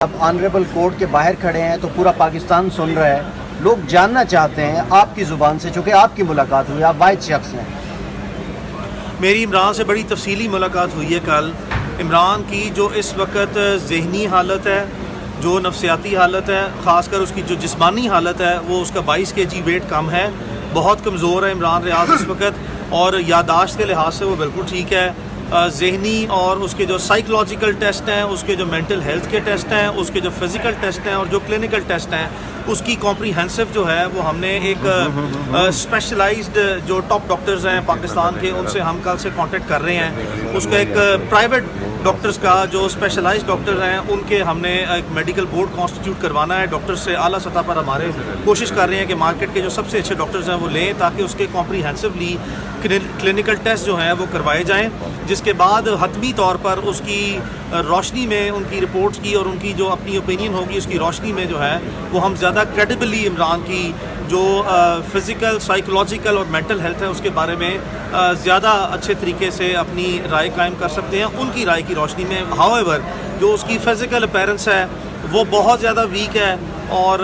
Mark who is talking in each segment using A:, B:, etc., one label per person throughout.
A: आप honourable court के बाहर खड़े हैं तो पूरा पाकिस्तान सुन रहा है। लोग जानना चाहते हैं आपकी ज़ुबान से, चूँकि आपकी मुलाकात हुई, आप वाहिद शख्स हैं।
B: मेरी इमरान से बड़ी तफसीली मुलाकात हुई है कल। इमरान की जो इस वक्त ज़हनी हालत है, जो नफसियाती हालत है, ख़ासकर उसकी जो जिस्मानी हालत है, वो उसका 22 kg वेट कम है। बहुत कमज़ोर है इमरान रियाज इस वक्त, और यादाश्त के लिहाज से वो बिल्कुल ठीक है। ज़हनी और उसके जो साइकोलॉजिकल टेस्ट हैं, उसके जो मेंटल हेल्थ के टेस्ट हैं, उसके जो फिज़िकल टेस्ट हैं और जो क्लिनिकल टेस्ट हैं, उसकी कॉम्प्रीहेंसिव जो है वो हमने एक स्पेशलाइज्ड जो टॉप डॉक्टर्स हैं पाकिस्तान के, उनसे हम कल से कांटेक्ट कर रहे हैं। उसका एक प्राइवेट डॉक्टर्स का जो स्पेशलाइज्ड डॉक्टर हैं, उनके हमने एक मेडिकल बोर्ड कॉन्स्टिट्यूट करवाना है। डॉक्टर्स से आला सतह पर हमारे कोशिश कर रहे हैं कि मार्केट के जो सबसे अच्छे डॉक्टर्स हैं वो लें, ताकि उसके कॉम्प्रीहेंसिवली क्लिनिकल टेस्ट जो हैं वो करवाए जाएँ, जिसके बाद हतमी तौर पर उसकी रोशनी में उनकी रिपोर्ट्स की और उनकी जो अपनी ओपिनियन होगी उसकी रोशनी में जो है वो हम ज़्यादा क्रेडिबली इमरान की जो फ़िज़िकल, साइकोलॉजिकल और मेंटल हेल्थ है उसके बारे में ज़्यादा अच्छे तरीके से अपनी राय कायम कर सकते हैं उनकी राय की रोशनी में। हाउएवर जो उसकी फ़िज़िकल अपीयरेंस है वो बहुत ज़्यादा वीक है और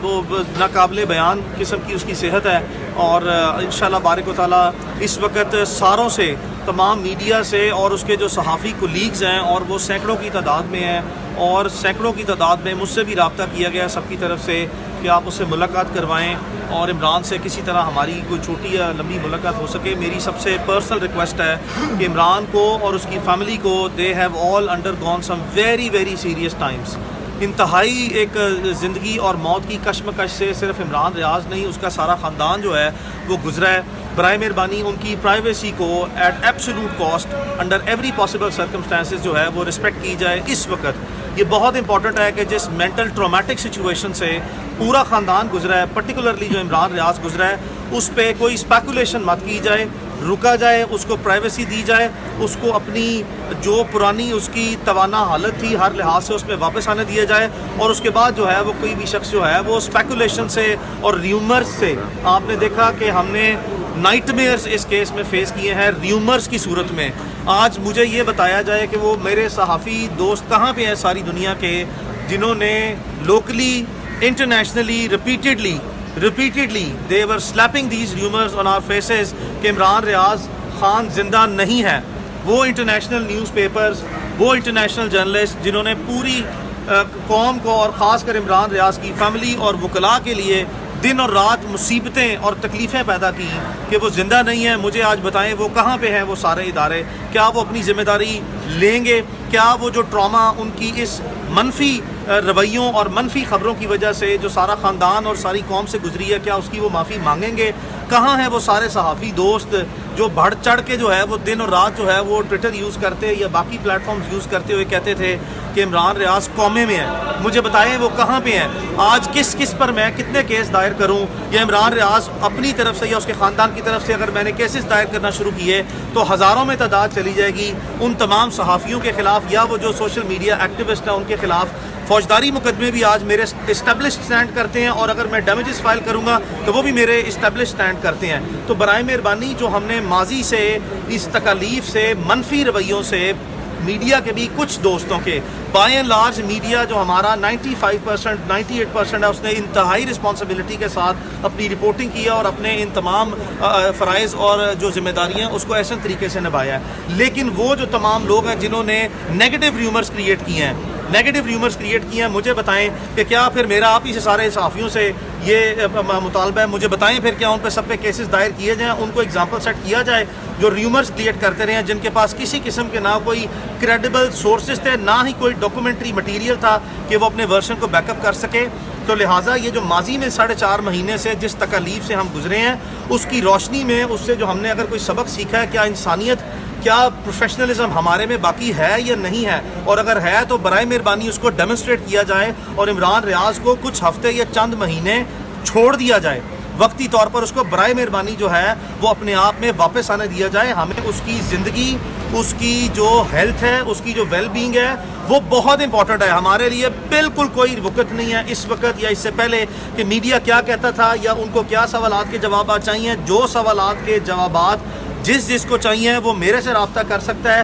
B: वो नाकाबिले बयान किस्म की उसकी सेहत है, और इंशाल्लाह बारिक व तआला इस वक्त सारों से, तमाम मीडिया से और उसके जो सहाफ़ी कोलीग्स हैं, और वो सैकड़ों की तादाद में हैं और सैकड़ों की तादाद में मुझसे भी रब्ता किया गया सबकी तरफ से कि आप उससे मुलाकात करवाएं और इमरान से किसी तरह हमारी कोई छोटी या लंबी मुलाकात हो सके। मेरी सबसे पर्सनल रिक्वेस्ट है कि इमरान को और उसकी फ़ैमिली को, they have all undergone some very very serious times. इंतहाई एक ज़िंदगी और मौत की कश्मकश से सिर्फ इमरान रियाज नहीं, उसका सारा ख़ानदान जो है वो गुजरा है। बराए मेहरबानी उनकी प्राइवेसी को at absolute cost, under every possible circumstances जो है वो रिस्पेक्ट की जाए। इस वक्त ये बहुत इंपॉर्टेंट है कि जिस मेंटल ट्रॉमेटिक सिचुएशन से पूरा ख़ानदान गुजरा है, पर्टिकुलरली जो इमरान रियाज गुजरा है, उस पर कोई स्पेकुलेशन मत की जाए, रुका जाए, उसको प्राइवेसी दी जाए, उसको अपनी जो पुरानी उसकी तवाना हालत थी हर लिहाज से उसमें वापस आने दिया जाए, और उसके बाद जो है वो कोई भी शख्स जो है वो स्पेकुलेशन से और र्यूमर्स से, आपने देखा कि हमने नाइटमेयर्स इस केस में फेस किए हैं र्यूमर्स की सूरत में। आज मुझे ये बताया जाए कि वो मेरे सहाफ़ी दोस्त कहाँ पे हैं सारी दुनिया के, जिन्होंने locally, internationally, repeatedly they were slapping these rumors on our faces कि इमरान रियाज खान जिंदा नहीं है। वो इंटरनेशनल न्यूज़पेपर्स, वो इंटरनेशनल जर्नलिस्ट जिन्होंने पूरी कौम को और ख़ास कर इमरान रियाज की फ़ैमिली और वकला के लिए दिन और रात मुसीबतें और तकलीफ़ें पैदा की कि वो ज़िंदा नहीं है। मुझे आज बताएं वो कहाँ पे हैं वो सारे इदारे, क्या वो अपनी ज़िम्मेदारी लेंगे? क्या वो जो ट्रॉमा उनकी इस मनफी रवैयों और मनफी ख़बरों की वजह से जो सारा ख़ानदान और सारी कौम से गुजरी है, क्या उसकी वो माफ़ी मांगेंगे? कहाँ हैं वो सारे सहाफ़ी दोस्त जो बढ़ चढ़ के जो है वो दिन और रात जो है वो ट्विटर यूज़ करते या बाकी प्लेटफॉर्म्स यूज़ करते हुए कहते थे कि इमरान रियाज कौमे में है? मुझे बताएं वो कहाँ पे हैं आज? किस किस पर मैं कितने केस दायर करूँ, या इमरान रियाज अपनी तरफ से या उसके ख़ानदान की तरफ से अगर मैंने केसेस दायर करना शुरू किए तो हज़ारों में तादाद चली जाएगी उन तमाम सहाफ़ियों के ख़िलाफ़, या वो जो सोशल मीडिया एक्टिविस्ट हैं उनके ख़िलाफ़। फौजदारी मुकदमे भी आज मेरे इस्टेब्लिश्ड स्टैंड करते हैं, और अगर मैं डैमेजेस फाइल करूंगा तो वो भी मेरे इस्टेब्लिश्ड स्टैंड करते हैं। तो बराए मेहरबानी जो हमने माजी से इस तकालीफ से, मनफी रवैयों से, मीडिया के भी कुछ दोस्तों के, बाय एंड लार्ज मीडिया जो हमारा 95%, 98% है, उसने इंतहाई रिस्पॉन्सिबिलिटी के साथ अपनी रिपोर्टिंग किया और अपने इन तमाम फ़राइज़ और जो जिम्मेदारियाँ उसको ऐसे तरीके से निभाया है। लेकिन वो जो तमाम लोग हैं जिन्होंने नेगेटिव र्यूमर्स क्रिएट किए हैं, मुझे बताएं कि क्या फिर मेरा आप ही से सारे सहाफ़ियों से ये मुतालबा है, मुझे बताएं फिर क्या उन पर सब पे केसेस दायर किए जाएँ, उनको एग्जाम्पल सेट किया जाए जो र्यूमर्स क्रिएट करते रहे हैं, जिनके पास किसी किस्म के ना कोई क्रेडिबल सोर्सेज थे, ना ही कोई डॉक्यूमेंट्री मटीरियल था कि वो अपने वर्शन को बैकअप कर सके। तो लिहाजा ये जो माजी में 4.5 महीने से जिस तकलीफ से हम गुजरे हैं, उसकी रोशनी में, उससे जो हमने अगर कोई सबक सीखा है, क्या इंसानियत, क्या प्रोफेशनलिज्म हमारे में बाकी है या नहीं है, और अगर है तो बराए मेहरबानी उसको डेमोन्स्ट्रेट किया जाए और इमरान रियाज को कुछ हफ्ते या चंद महीने छोड़ दिया जाए, वक्ती तौर पर उसको बराए मेहरबानी जो है वो अपने आप में वापस आने दिया जाए। हमें उसकी ज़िंदगी, उसकी जो हेल्थ है, उसकी जो वेल बींग है, वो बहुत इंपॉर्टेंट है हमारे लिए। बिल्कुल कोई वक़्त नहीं है इस वक्त या इससे पहले कि मीडिया क्या कहता था या उनको क्या सवालात के जवाब चाहिए। जो सवालात के जवाब जिस जिसको चाहिए वो मेरे से रब्ता कर सकता है।